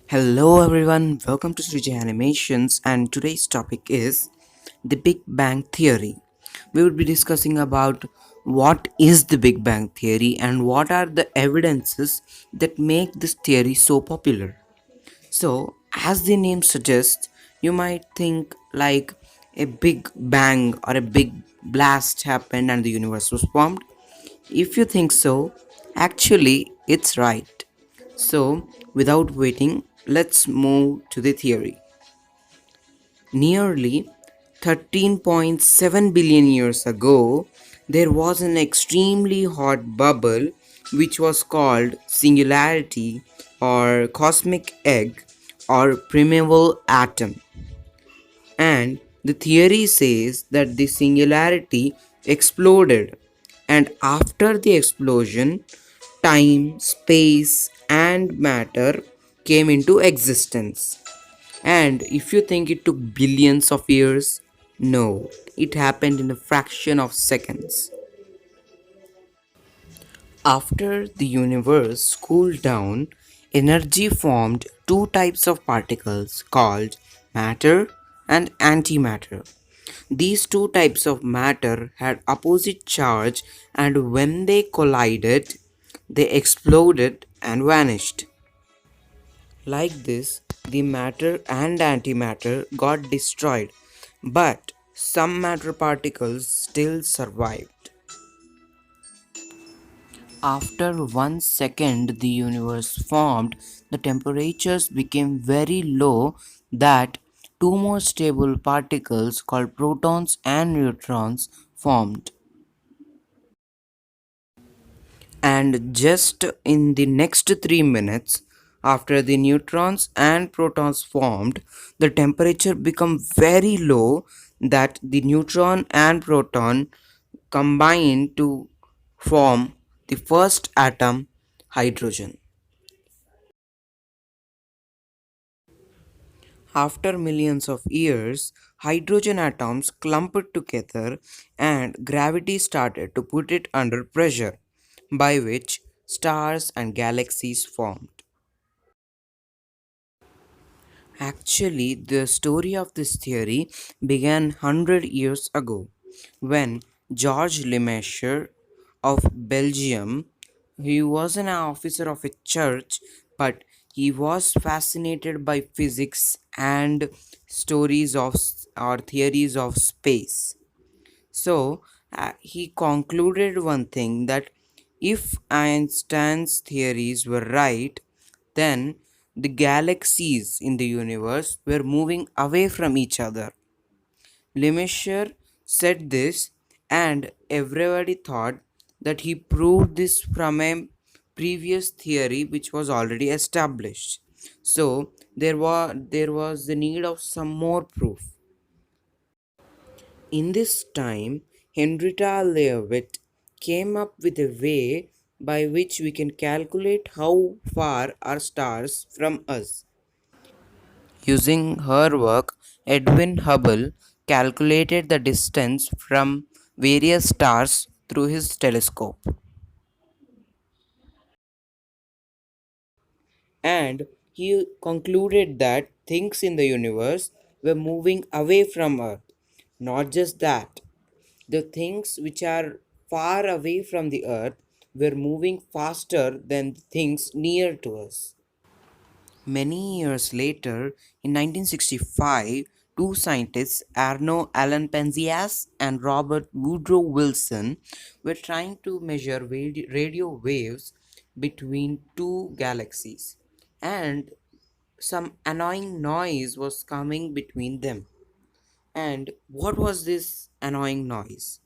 Hello everyone, welcome to SRIJAY Animations, and today's topic is the Big Bang Theory. We will be discussing about what is the Big Bang Theory and what are the evidences that make this theory so popular. So, as the name suggests, you might think like a big bang or a big blast happened and the universe was formed. If you think so, actually it's right. So, without waiting, let's move to the theory. Nearly 13.7 billion years ago, there was an extremely hot bubble which was called singularity or cosmic egg or primeval atom. And the theory says that the singularity exploded, and after the explosion, time, space, and matter came into existence. And if you think it took billions of years, no, it happened in a fraction of seconds. After the universe cooled down, energy formed two types of particles called matter and antimatter. These two types of matter had opposite charge, and when they collided, they exploded and vanished. Like this, the matter and antimatter got destroyed, but some matter particles still survived. After 1 second the universe formed, the temperatures became very low that two more stable particles called protons and neutrons formed. And just in the next 3 minutes, after the neutrons and protons formed, the temperature became very low that the neutron and proton combined to form the first atom, hydrogen. After millions of years, hydrogen atoms clumped together and gravity started to put it under pressure, by which stars and galaxies formed. Actually, the story of this theory began 100 years ago when George Lemaitre of Belgium, he was an officer of a church, but he was fascinated by physics and stories of or theories of space. So he concluded one thing, that if Einstein's theories were right, then the galaxies in the universe were moving away from each other. Lemaitre said this, and everybody thought that he proved this from a previous theory which was already established. So there was the need of some more proof. In this time, Henrietta Leavitt came up with a way by which we can calculate how far are stars from us. Using her work, Edwin Hubble calculated the distance from various stars through his telescope. And he concluded that things in the universe were moving away from Earth. Not just that, the things which are far away from the Earth were moving faster than the things near to us. Many years later, in 1965, two scientists, Arno Allen Penzias and Robert Woodrow Wilson, were trying to measure radio waves between two galaxies, and some annoying noise was coming between them. And what was this annoying noise?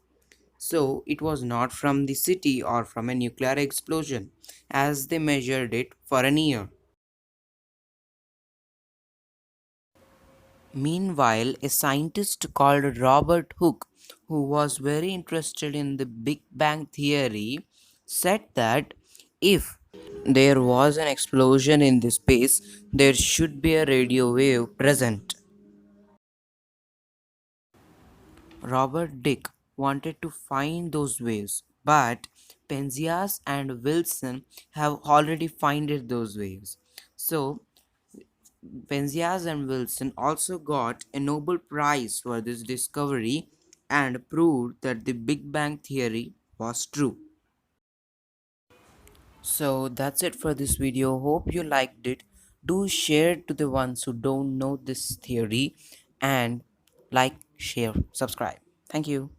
So, it was not from the city or from a nuclear explosion, as they measured it for an year. Meanwhile, a scientist called Robert Hooke, who was very interested in the Big Bang theory, said that if there was an explosion in the space, there should be a radio wave present. Robert Dick wanted to find those waves, but Penzias and Wilson have already found those waves. So Penzias and Wilson also got a Nobel Prize for this discovery and proved that the Big Bang theory was true. So that's it for this video. Hope you liked it. Do share to the ones who don't know this theory, and like, share, subscribe. Thank you.